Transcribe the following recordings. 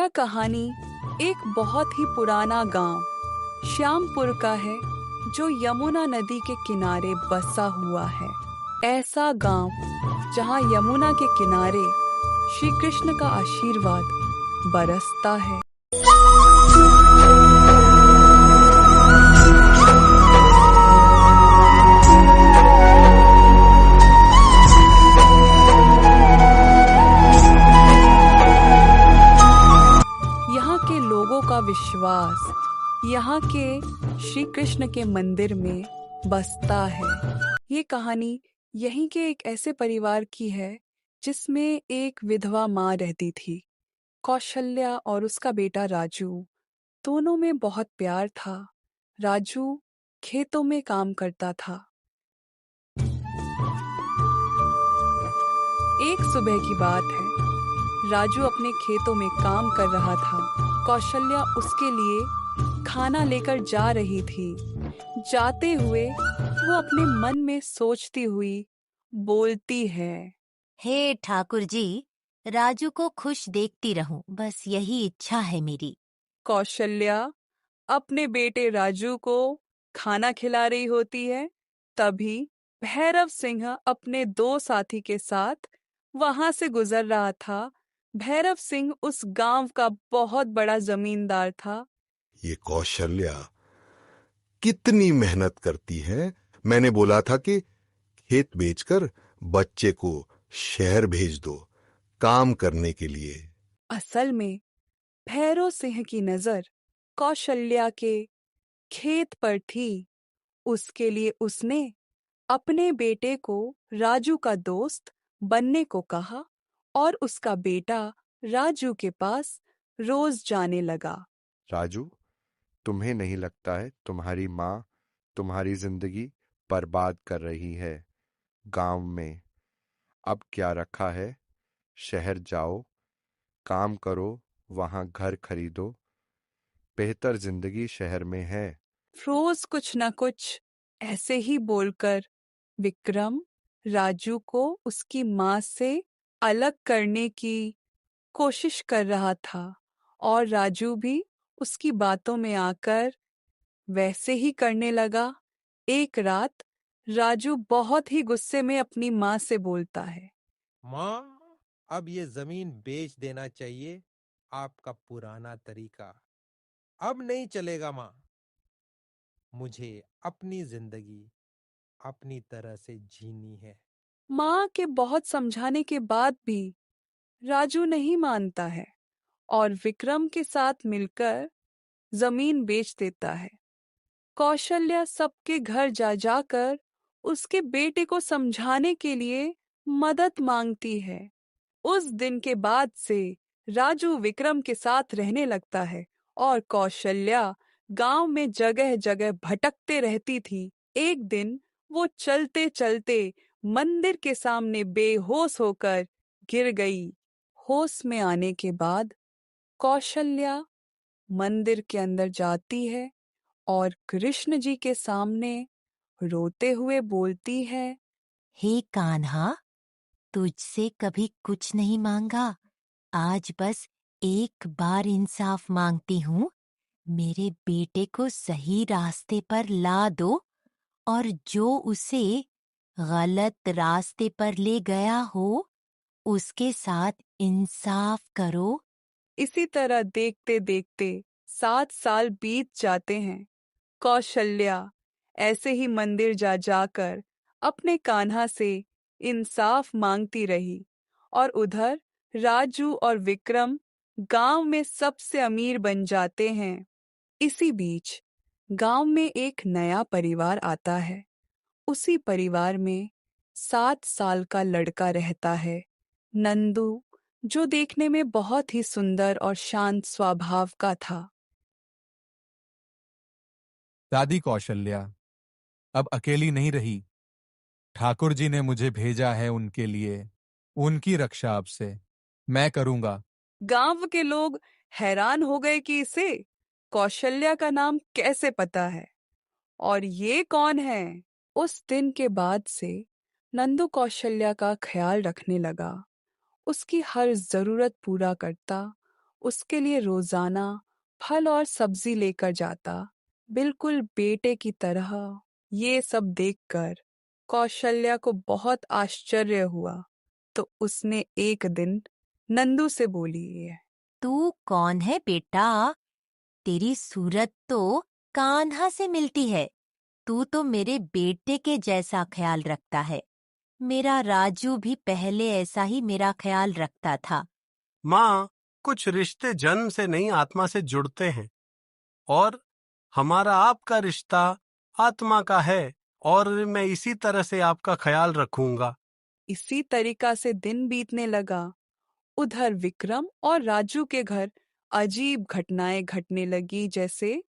कहानी एक बहुत ही पुराना गांव श्यामपुर का है जो यमुना नदी के किनारे बसा हुआ है। ऐसा गांव जहां यमुना के किनारे श्री कृष्ण का आशीर्वाद बरसता है। यहाँ के लोगों का विश्वास यहाँ के श्री कृष्ण के मंदिर में बसता है। ये कहानी यहीं के एक ऐसे परिवार की है जिसमें एक विधवा माँ रहती थी। कौशल्या और उसका बेटा राजू दोनों में बहुत प्यार था। राजू खेतों में काम करता था। एक सुबह की बात है, राजू अपने खेतों में काम कर रहा था। कौशल्या उसके लिए खाना लेकर जा रही थी। जाते हुए वो अपने मन में सोचती हुई बोलती है, हे ठाकुर जी, राजू को खुश देखती रहूं, बस यही इच्छा है मेरी। कौशल्या अपने बेटे राजू को खाना खिला रही होती है। तभी भैरव सिंह अपने दो साथी के साथ वहां से गुजर रहा था। भैरव सिंह उस गांव का बहुत बड़ा जमींदार था। ये कौशल्या कितनी मेहनत करती है। मैंने बोला था कि खेत बेचकर बच्चे को शहर भेज दो काम करने के लिए। असल में भैरव सिंह की नजर कौशल्या के खेत पर थी। उसके लिए उसने अपने बेटे को राजू का दोस्त बनने को कहा और उसका बेटा राजू के पास रोज जाने लगा। राजू, तुम्हें नहीं लगता है तुम्हारी माँ तुम्हारी जिंदगी बर्बाद कर रही है? गांव में अब क्या रखा है? शहर जाओ, काम करो, वहां घर खरीदो। बेहतर जिंदगी शहर में है। रोज कुछ न कुछ ऐसे ही बोलकर विक्रम राजू को उसकी माँ से अलग करने की कोशिश कर रहा था और राजू भी उसकी बातों में आकर वैसे ही करने लगा। एक रात राजू बहुत ही गुस्से में अपनी माँ से बोलता है, माँ, अब ये जमीन बेच देना चाहिए। आपका पुराना तरीका अब नहीं चलेगा माँ। मुझे अपनी जिंदगी अपनी तरह से जीनी है। माँ के बहुत समझाने के बाद भी राजू नहीं मानता है और विक्रम के साथ मिलकर जमीन बेच देता है। कौशल्या सबके घर जा जाकर उसके बेटे को समझाने के लिए मदद मांगती है। उस दिन के बाद से राजू विक्रम के साथ रहने लगता है और कौशल्या गांव में जगह जगह भटकते रहती थी। एक दिन वो चलते चलते मंदिर के सामने बेहोश होकर गिर गई। होश में आने के बाद कौशल्या मंदिर के अंदर जाती है और कृष्ण जी के सामने रोते हुए बोलती है, हे कान्हा, तुझसे कभी कुछ नहीं मांगा, आज बस एक बार इंसाफ मांगती हूँ। मेरे बेटे को सही रास्ते पर ला दो और जो उसे गलत रास्ते पर ले गया हो, उसके साथ इंसाफ करो। इसी तरह देखते देखते 7 साल बीत जाते हैं। कौशल्या ऐसे ही मंदिर जा जाकर अपने कान्हा से इंसाफ मांगती रही और उधर राजू और विक्रम गांव में सबसे अमीर बन जाते हैं। इसी बीच गांव में एक नया परिवार आता है। उसी परिवार में 7 साल का लड़का रहता है, नंदू, जो देखने में बहुत ही सुंदर और शांत स्वभाव का था। दादी कौशल्या अब अकेली नहीं रही। ठाकुर जी ने मुझे भेजा है उनके लिए। उनकी रक्षा अब से मैं करूंगा। गांव के लोग हैरान हो गए कि इसे कौशल्या का नाम कैसे पता है और ये कौन है। उस दिन के बाद से नंदू कौशल्या का ख्याल रखने लगा, उसकी हर जरूरत पूरा करता उसके लिए रोजाना फल और सब्जी लेकर जाता, बिल्कुल बेटे की तरह। ये सब देखकर कौशल्या को बहुत आश्चर्य हुआ, तो उसने एक दिन नंदू से बोली है, तू कौन है बेटा? तेरी सूरत तो कान्हा से मिलती है। तू तो मेरे बेटे के जैसा ख्याल रखता है। मेरा राजू भी पहले ऐसा ही मेरा ख्याल रखता था। माँ, कुछ रिश्ते जन्म से नहीं आत्मा से जुड़ते हैं, और हमारा आपका रिश्ता आत्मा का है, और मैं इसी तरह से आपका ख्याल रखूंगा। इसी तरीका से दिन बीतने लगा। उधर विक्रम और राजू के घर अजीब घटनाएं घटने लगी, जैसे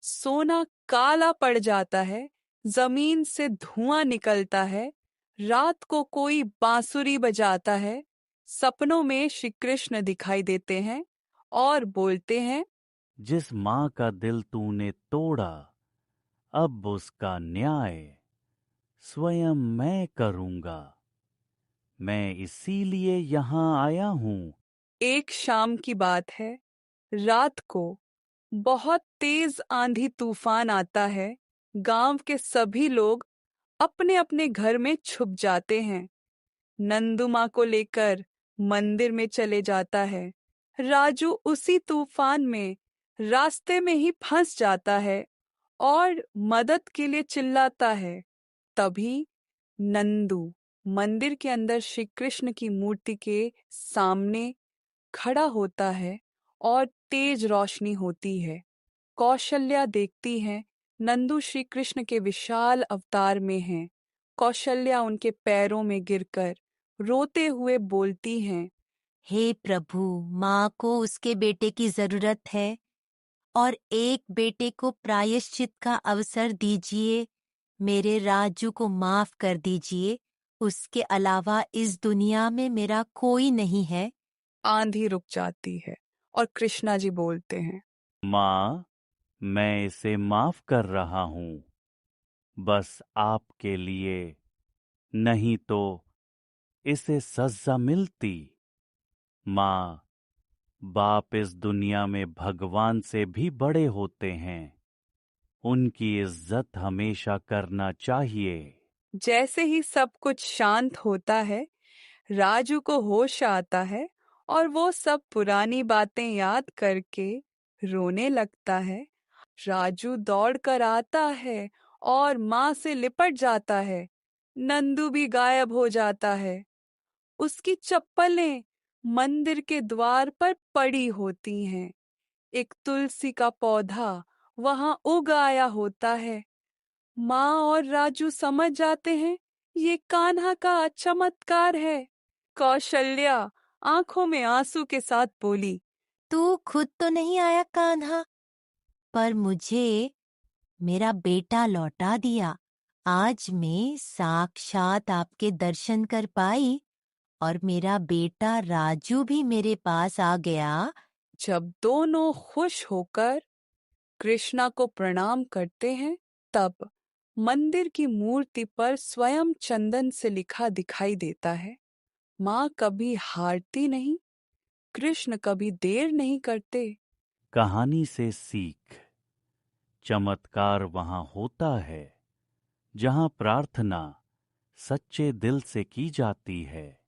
सोना काला पड़ जाता है, जमीन से धुआं निकलता है, रात को कोई बांसुरी बजाता है, सपनों में श्री कृष्ण दिखाई देते हैं और बोलते हैं, जिस माँ का दिल तूने तोड़ा, अब उसका न्याय स्वयं मैं करूंगा। मैं इसीलिए यहाँ आया हूँ। एक शाम की बात है। रात को बहुत तेज आंधी तूफान आता है। गांव के सभी लोग अपने अपने घर में छुप जाते हैं। नंदू माँ को लेकर मंदिर में चले जाता है। राजू उसी तूफान में रास्ते में ही फंस जाता है और मदद के लिए चिल्लाता है। तभी नंदू मंदिर के अंदर श्री कृष्ण की मूर्ति के सामने खड़ा होता है और तेज रोशनी होती है। कौशल्या देखती है, नंदू श्री कृष्ण के विशाल अवतार में हैं। कौशल्या उनके पैरों में गिरकर रोते हुए बोलती हैं, हे प्रभु, माँ को उसके बेटे की जरूरत है और एक बेटे को प्रायश्चित का अवसर दीजिए। मेरे राजू को माफ कर दीजिए। उसके अलावा इस दुनिया में मेरा कोई नहीं है। आंधी रुक जाती है और कृष्णा जी बोलते हैं, माँ, मैं इसे माफ कर रहा हूँ, बस आपके लिए, नहीं तो इसे सजा मिलती। माँ, बाप इस दुनिया में भगवान से भी बड़े होते हैं। उनकी इज्जत हमेशा करना चाहिए। जैसे ही सब कुछ शांत होता है, राजू को होश आता है और वो सब पुरानी बातें याद करके रोने लगता है। राजू दौड़कर आता है और माँ से लिपट जाता है। नंदू भी गायब हो जाता है। उसकी चप्पलें मंदिर के द्वार पर पड़ी होती हैं। एक तुलसी का पौधा वहां उग आया होता है। माँ और राजू समझ जाते हैं, ये कान्हा का चमत्कार है। कौशल्या आंखों में आंसू के साथ बोली, तू खुद तो नहीं आया कान्हा, पर मुझे मेरा बेटा लौटा दिया। आज मैं साक्षात आपके दर्शन कर पाई और मेरा बेटा राजू भी मेरे पास आ गया। जब दोनों खुश होकर कृष्णा को प्रणाम करते हैं, तब मंदिर की मूर्ति पर स्वयं चंदन से लिखा दिखाई देता है, माँ कभी हारती नहीं, कृष्ण कभी देर नहीं करते। कहानी से सीख। चमत्कार वहां होता है जहां प्रार्थना सच्चे दिल से की जाती है।